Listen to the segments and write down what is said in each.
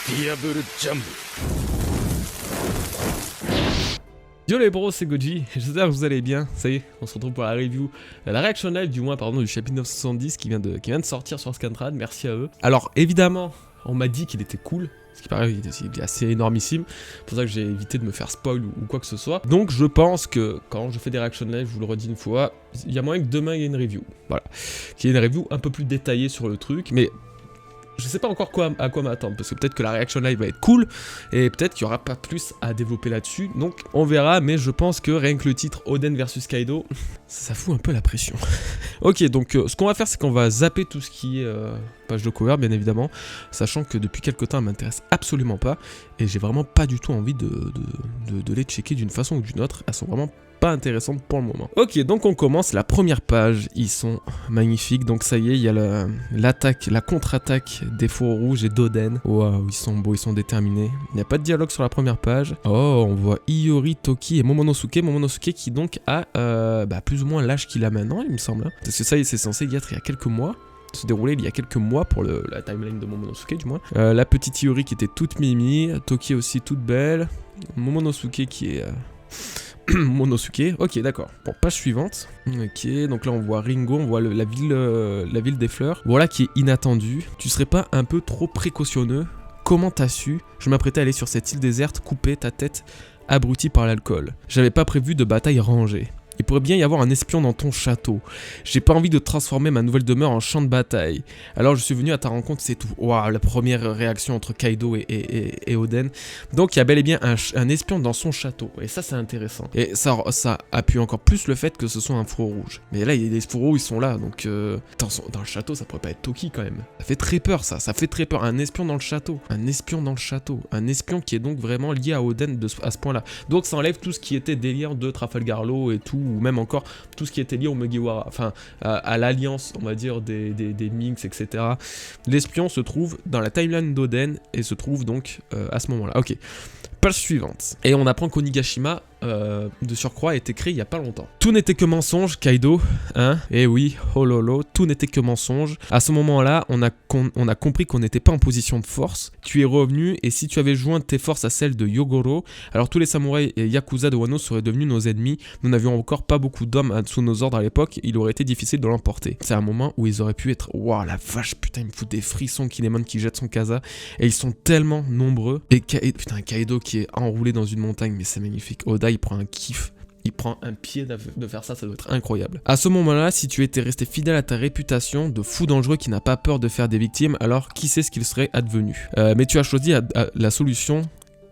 Diable Jump. Yo les bros, c'est Goji, j'espère que vous allez bien. Ça y est, on se retrouve pour la review, la reaction live du moins pardon du chapitre 970 qui vient de sortir sur Scantrad, merci à eux. Alors évidemment, on m'a dit qu'il était cool, ce qui paraît il est assez énormissime, c'est pour ça que j'ai évité de me faire spoil ou quoi que ce soit. Donc je pense que quand je fais des reaction live, je vous le redis une fois, il y a moyen que demain il y ait une review, voilà. Qu'il y ait une review un peu plus détaillée sur le truc, mais je sais pas encore à quoi m'attendre, parce que peut-être que la reaction live va être cool, et peut-être qu'il y aura pas plus à développer là-dessus, donc on verra, mais je pense que rien que le titre Oden versus Kaido, ça fout un peu la pression. Ok, donc ce qu'on va faire, c'est qu'on va zapper tout ce qui est page de cover, bien évidemment, sachant que depuis quelques temps, elle m'intéresse absolument pas, et j'ai vraiment pas du tout envie de les checker d'une façon ou d'une autre, elles sont vraiment pas intéressantes pour le moment. Ok, donc on commence la première page, ils sont magnifiques, donc ça y est, il y a l'attaque, la contre-attaque des fourreaux rouges et d'Oden. Waouh, ils sont beaux, ils sont déterminés. Il n'y a pas de dialogue sur la première page. Oh, on voit Iori, Toki et Momonosuke qui donc a plus ou moins l'âge qu'il a maintenant, il me semble. Parce que ça y est, c'est censé y être il y a quelques mois. Se dérouler il y a quelques mois pour la timeline de Momonosuke du moins. La petite Iori qui était toute mimi, Toki aussi toute belle, Momonosuke qui est... Momonosuke, ok d'accord. Bon, page suivante. Ok, donc là on voit Ringo, on voit la ville des fleurs. Voilà qui est inattendu. Tu serais pas un peu trop précautionneux? Comment t'as su? Je m'apprêtais à aller sur cette île déserte, couper ta tête abrutie par l'alcool. J'avais pas prévu de bataille rangée. Il pourrait bien y avoir un espion dans ton château. J'ai pas envie de transformer ma nouvelle demeure en champ de bataille. Alors je suis venu à ta rencontre, c'est tout. Waouh, la première réaction entre Kaido et Oden. Donc il y a bel et bien un espion dans son château. Et ça c'est intéressant. Et ça appuie encore plus le fait que ce soit un fourreau rouge. Mais là, les fourreaux ils sont là. Donc dans le château, ça pourrait pas être Toki quand même. Ça fait très peur ça. Ça fait très peur. Un espion dans le château. Un espion dans le château. Un espion qui est donc vraiment lié à Oden à ce point-là. Donc ça enlève tout ce qui était délire de Trafalgar Law et tout. Ou même encore tout ce qui était lié au Mugiwara, enfin à l'alliance, on va dire, des Minks, etc. L'espion se trouve dans la timeline d'Oden et se trouve donc à ce moment-là. Ok, page suivante. Et on apprend qu'Onigashima, de surcroît, a été créé il y a pas longtemps. Tout n'était que mensonge, Kaido, hein? Eh oui, oh lolo, tout n'était que mensonge. À ce moment-là, on a compris qu'on n'était pas en position de force. Tu es revenu, et si tu avais joint tes forces à celles de Yogoro, alors tous les samouraïs et Yakuza de Wano seraient devenus nos ennemis. Nous n'avions encore pas beaucoup d'hommes sous nos ordres à l'époque, il aurait été difficile de l'emporter. C'est un moment où ils auraient pu être... Waouh, la vache, putain, il me fout des frissons, Kinemon qui jette son kaza, et ils sont tellement nombreux. Et putain, Kaido qui est enroulé dans une montagne, mais c'est magnifique. Oda, il prend un kiff. Il prend un pied de faire ça, ça doit être incroyable. À ce moment-là, si tu étais resté fidèle à ta réputation de fou dangereux qui n'a pas peur de faire des victimes, alors qui sait ce qu'il serait advenu. Mais tu as choisi la solution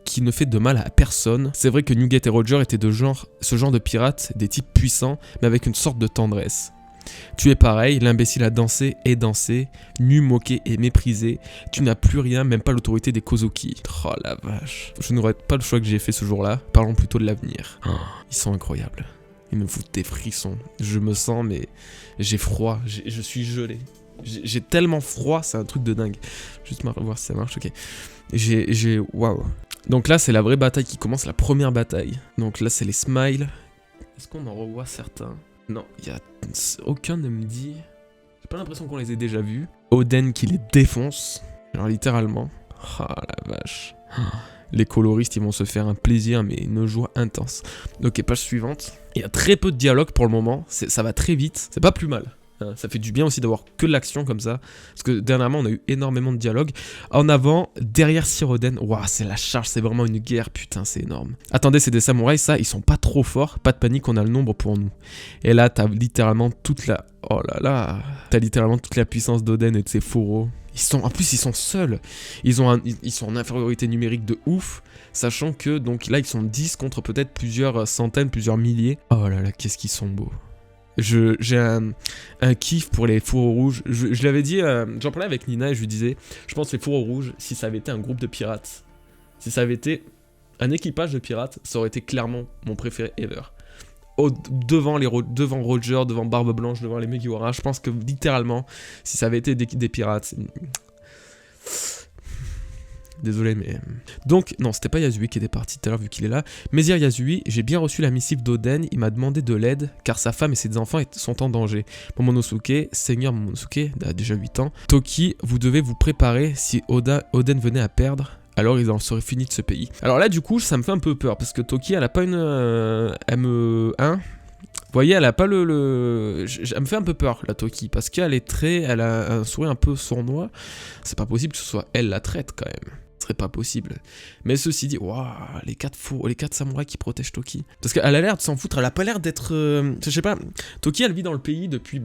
qui ne fait de mal à personne. C'est vrai que Newgate et Roger étaient ce genre de pirates, des types puissants, mais avec une sorte de tendresse. Tu es pareil, l'imbécile a dansé et dansé, nu, moqué et méprisé. Tu n'as plus rien, même pas l'autorité des Kozuki. Oh la vache. Je ne regrette pas le choix que j'ai fait ce jour-là. Parlons plutôt de l'avenir. Oh, ils sont incroyables. Ils me foutent des frissons. Je me sens, mais j'ai froid. Je suis gelé. J'ai tellement froid, c'est un truc de dingue. Juste voir si ça marche, ok. Waouh. Donc là, c'est la vraie bataille qui commence, la première bataille. Donc là, c'est les smiles. Est-ce qu'on en revoit certains? Non, aucun ne me dit... J'ai pas l'impression qu'on les ait déjà vus. Oden qui les défonce, genre littéralement. Ah la vache. Les coloristes, ils vont se faire un plaisir, mais une joie intense. Ok, page suivante. Il y a très peu de dialogue pour le moment, ça va très vite. C'est pas plus mal. Ça fait du bien aussi d'avoir que de l'action comme ça. Parce que dernièrement, on a eu énormément de dialogues. En avant, derrière Sir Oden. Waouh, c'est la charge, c'est vraiment une guerre. Putain, c'est énorme. Attendez, c'est des samouraïs, ça, ils sont pas trop forts. Pas de panique, on a le nombre pour nous. Et là, t'as littéralement toute la... Oh là là. T'as littéralement toute la puissance d'Oden et de ses fourreaux. En plus, ils sont seuls. Ils sont en infériorité numérique de ouf. Sachant que, donc là, ils sont 10 contre peut-être plusieurs centaines, plusieurs milliers. Oh là là, qu'est-ce qu'ils sont beaux. J'ai un kiff pour les fourreaux rouges. Je l'avais dit, j'en parlais avec Nina et je lui disais, je pense que les fourreaux rouges, si ça avait été un groupe de pirates, si ça avait été un équipage de pirates, ça aurait été clairement mon préféré ever. Devant Roger, devant Barbe Blanche, devant les Mugiwara, je pense que littéralement, si ça avait été des pirates... Désolé, mais... Donc, non, c'était pas Yasui qui était parti tout à l'heure vu qu'il est là. Messire Yasui, j'ai bien reçu la missive d'Oden, il m'a demandé de l'aide, car sa femme et ses enfants sont en danger. Momonosuke, Seigneur Momonosuke, a déjà 8 ans. Toki, vous devez vous préparer si Oden venait à perdre. alors ils en seraient finis de ce pays. Alors là du coup ça me fait un peu peur parce que Toki elle a pas une ME1. Vous voyez, elle a pas elle me fait un peu peur, la Toki, parce qu'elle est elle a un sourire un peu sournois. C'est pas possible que ce soit elle la traite, quand même. Ce serait pas possible. Mais ceci dit, waouh, les 4 samouraïs qui protègent Toki. Parce qu'elle a l'air de s'en foutre, elle a pas l'air d'être... je sais pas, Toki, elle vit dans le pays depuis...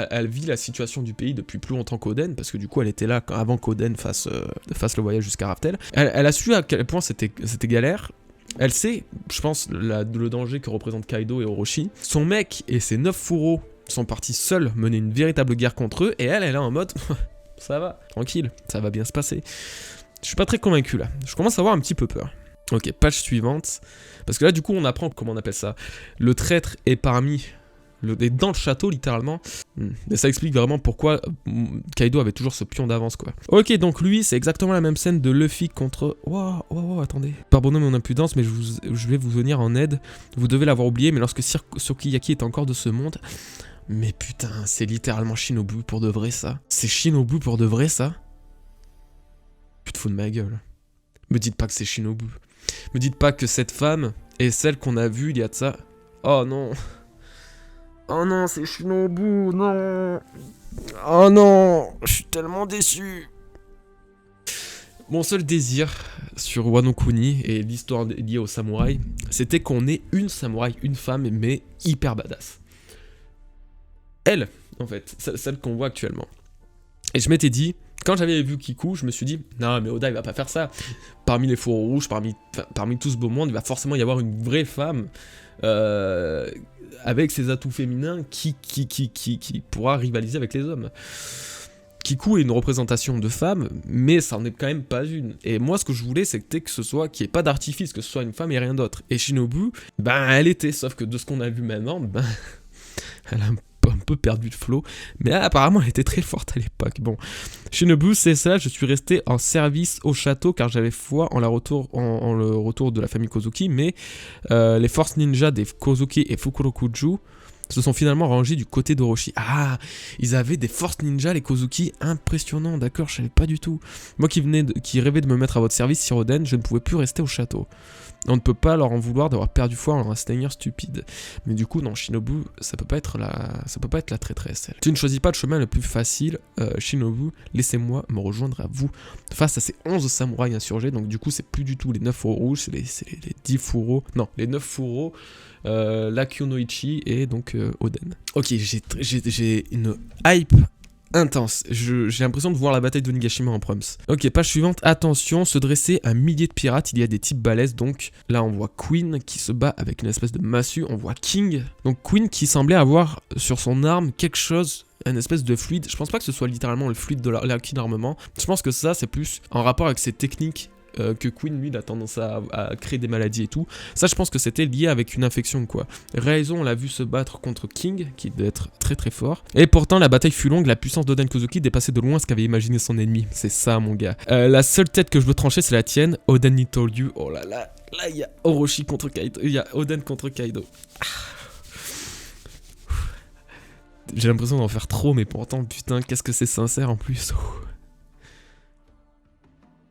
elle vit la situation du pays depuis plus longtemps qu'Oden, parce que du coup, elle était là avant qu'Oden fasse le voyage jusqu'à Raftel. Elle a su à quel point c'était galère. Elle sait, je pense, le danger que représentent Kaido et Orochi. Son mec et ses 9 fourreaux sont partis seuls mener une véritable guerre contre eux, et elle est là en mode, ça va, tranquille, ça va bien se passer. Je suis pas très convaincu là, je commence à avoir un petit peu peur. Ok, page suivante, parce que là du coup on apprend, comment on appelle ça, le traître est parmi... est dans le château littéralement. Et ça explique vraiment pourquoi Kaido avait toujours ce pion d'avance quoi. Ok, donc lui c'est exactement la même scène de Luffy contre... Wow, attendez. Pardonnez mon impudence mais je vais vous venir en aide. Vous devez l'avoir oublié mais lorsque Sukiyaki est encore de ce monde... Mais putain, c'est littéralement Shinobu pour de vrai ça. C'est Shinobu pour de vrai ça. Tu te fous de ma gueule. Me dites pas que c'est Shinobu. Me dites pas que cette femme est celle qu'on a vue il y a de ça... Oh non. Oh non, c'est Shinobu, non. Oh non, je suis tellement déçu. Mon seul désir sur Wano Kuni et l'histoire liée au samouraï, c'était qu'on ait une samouraï, une femme, mais hyper badass. Elle, en fait, celle qu'on voit actuellement. Et je m'étais dit, quand j'avais vu Kiku, je me suis dit, non mais Oda il va pas faire ça. Parmi les fourreaux rouges, parmi tout ce beau monde, il va forcément y avoir une vraie femme avec ses atouts féminins qui pourra rivaliser avec les hommes. Kiku est une représentation de femme, mais ça n'en est quand même pas une. Et moi ce que je voulais c'était que ce soit, qu'il n'y ait pas d'artifice, que ce soit une femme et rien d'autre. Et Shinobu, ben elle était, sauf que de ce qu'on a vu maintenant, ben elle a un peu perdu de flow, mais apparemment elle était très forte à l'époque. Bon, Shinobu, c'est ça, je suis resté en service au château car j'avais foi en le retour de la famille Kozuki, mais les forces ninja des Kozuki et Fukurokuju se sont finalement rangés du côté d'Orochi. Ah, ils avaient des forces ninja, les Kozuki, impressionnant, d'accord, je savais pas du tout. Moi qui rêvais de me mettre à votre service sur Oden, je ne pouvais plus rester au château. On ne peut pas leur en vouloir d'avoir perdu foi en un seigneur stupide. Mais du coup, non, Shinobu, ça peut pas être la traîtresse, elle. Tu ne choisis pas le chemin le plus facile, Shinobu, laissez-moi me rejoindre à vous. Face à ces 11 samouraïs insurgés, donc du coup, c'est plus du tout les 9 fourreaux rouges, c'est les 10 fourreaux, non, les 9 fourreaux, l'Akunoichi et donc Oden. Ok, j'ai une hype intense. J'ai l'impression de voir la bataille de Nigashima en proms. Ok, page suivante. Attention, se dresser un millier de pirates. Il y a des types balèzes. Donc là, on voit Queen qui se bat avec une espèce de massue. On voit King. Donc Queen qui semblait avoir sur son arme quelque chose, une espèce de fluide. Je pense pas que ce soit littéralement le fluide de l'acquis d'armement. Je pense que ça, c'est plus en rapport avec ses techniques. Que Queen, lui, il a tendance à créer des maladies et tout. Ça, je pense que c'était lié avec une infection, quoi. Raison, on l'a vu se battre contre King, qui devait être très très fort. Et pourtant, la bataille fut longue, la puissance d'Oden Kozuki dépassait de loin ce qu'avait imaginé son ennemi. C'est ça, mon gars. La seule tête que je veux trancher, c'est la tienne. Oden he told you. Oh là là. Là, il y a Orochi contre Kaido. Il y a Oden contre Kaido. J'ai l'impression d'en faire trop, mais pourtant, putain, qu'est-ce que c'est sincère en plus.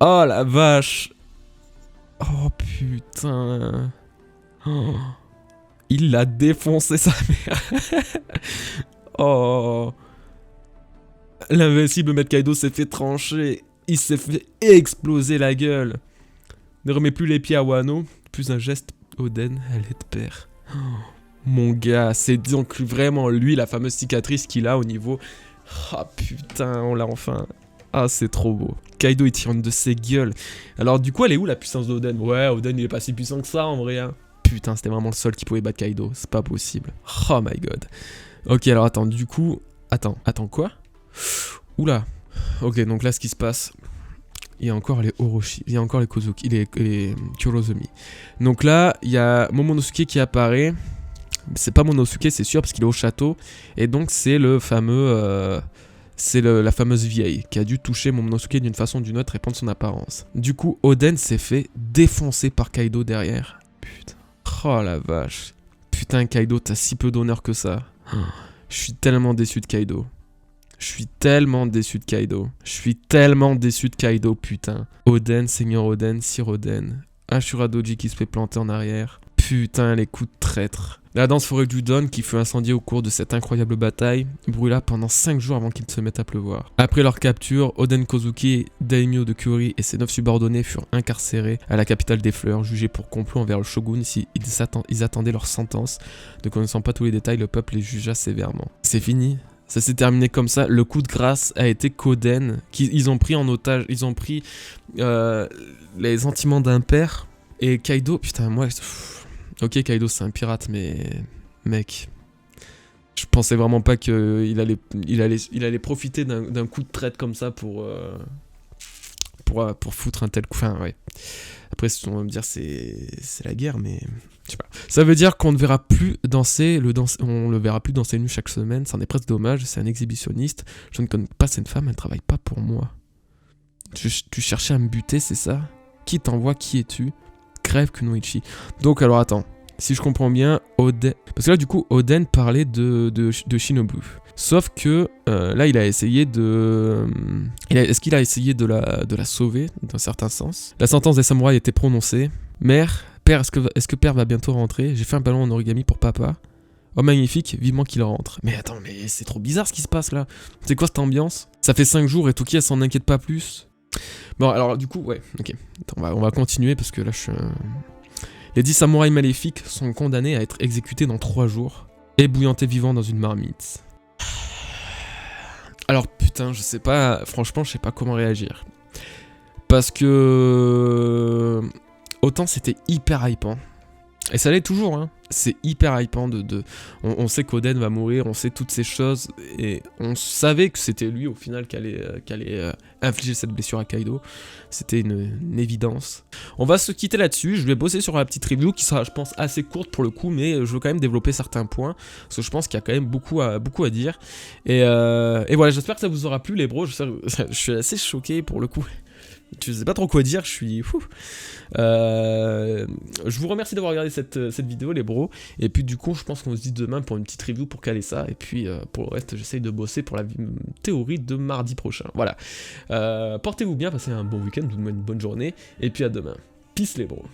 Oh la vache. Oh putain. Oh. Il l'a défoncé sa mère. Oh. L'invincible Maître Kaido s'est fait trancher. Il s'est fait exploser la gueule. Ne remets plus les pieds à Wano. Plus un geste, Oden, elle est de père. Oh. Mon gars, c'est donc vraiment lui la fameuse cicatrice qu'il a au niveau... Ah putain, on l'a enfin... Ah, c'est trop beau. Kaido, il tire une de ses gueules. Alors, du coup, elle est où la puissance d'Oden? Ouais, Oden, il est pas si puissant que ça, en vrai. Hein. Putain, c'était vraiment le seul qui pouvait battre Kaido. C'est pas possible. Oh my god. Ok, alors attends, du coup... Attends, quoi? Oula. Ok, donc là, ce qui se passe... Il y a encore les Orochi, il y a encore les Kozuki, les Kurozomi. Donc là, il y a Momonosuke qui apparaît. C'est pas Momonosuke, c'est sûr, parce qu'il est au château. Et donc, c'est le fameux... C'est la fameuse vieille qui a dû toucher Momonosuke d'une façon ou d'une autre et prendre son apparence. Du coup, Oden s'est fait défoncer par Kaido derrière. Putain. Oh la vache. Putain, Kaido, t'as si peu d'honneur que ça. Je suis tellement déçu de Kaido. Je suis tellement déçu de Kaido. Je suis tellement déçu de Kaido, putain. Oden, Seigneur Oden, Sir Oden. Ashura Doji qui se fait planter en arrière. Putain, les coups de traître. La dense forêt du Don qui fut incendiée au cours de cette incroyable bataille brûla pendant 5 jours avant qu'il se mette à pleuvoir. Après leur capture, Oden Kozuki, daimyo de Kyori et ses 9 subordonnés furent incarcérés à la capitale des fleurs, jugés pour complot envers le shogun si ils attendaient leur sentence. Ne connaissant pas tous les détails, le peuple les jugea sévèrement. C'est fini. Ça s'est terminé comme ça. Le coup de grâce a été qu'Oden, ils ont pris en otage, ils ont pris les sentiments d'un père. Et Kaido, putain, moi... Ok, Kaido c'est un pirate, mais... Mec... Je pensais vraiment pas qu'il allait profiter d'un coup de traite comme ça pour foutre un tel coup. Enfin, ouais. Après, on va me dire c'est la guerre, mais... Je sais pas. Ça veut dire qu'on ne verra plus danser, on le verra plus danser nu chaque semaine. C'en est presque dommage, c'est un exhibitionniste. Je ne connais pas cette femme, elle travaille pas pour moi. Tu cherchais à me buter, c'est ça? Qui t'envoie, qui es-tu? Crève Kunoichi. Donc alors attends, si je comprends bien, Oden... Parce que là du coup, Oden parlait de Shinobu. Sauf que là il a essayé de... Est-ce qu'il a essayé de la sauver, d'un certain sens? La sentence des samouraïs était prononcée. Mère, père, est-ce que père va bientôt rentrer? J'ai fait un ballon en origami pour papa. Oh magnifique, vivement qu'il rentre. Mais attends, mais c'est trop bizarre ce qui se passe là. C'est quoi cette ambiance? Ça fait 5 jours et Toki elle s'en inquiète pas plus. Bon, alors du coup, ouais, ok. Attends, on va continuer parce que là, les 10 samouraïs maléfiques sont condamnés à être exécutés dans 3 jours, ébouillantés vivants dans une marmite. Alors putain, je sais pas, franchement, je sais pas comment réagir. Parce que... Autant c'était hyper hypant. Et ça l'est toujours, hein. C'est hyper hypant on sait qu'Oden va mourir, on sait toutes ces choses, et on savait que c'était lui au final qui allait infliger cette blessure à Kaido. C'était une évidence. On va se quitter là-dessus, je vais bosser sur la petite review qui sera je pense assez courte pour le coup, mais je veux quand même développer certains points, parce que je pense qu'il y a quand même beaucoup à dire. Et voilà, j'espère que ça vous aura plu les bros, je suis assez choqué pour le coup. Je sais pas trop quoi dire, je suis fou. Je vous remercie d'avoir regardé cette vidéo les bros. Et puis du coup je pense qu'on se dit demain pour une petite review pour caler ça. Et puis pour le reste j'essaye de bosser pour la théorie de mardi prochain. Voilà. Portez-vous bien, passez un bon week-end, une bonne journée. Et puis à demain. Peace les bros.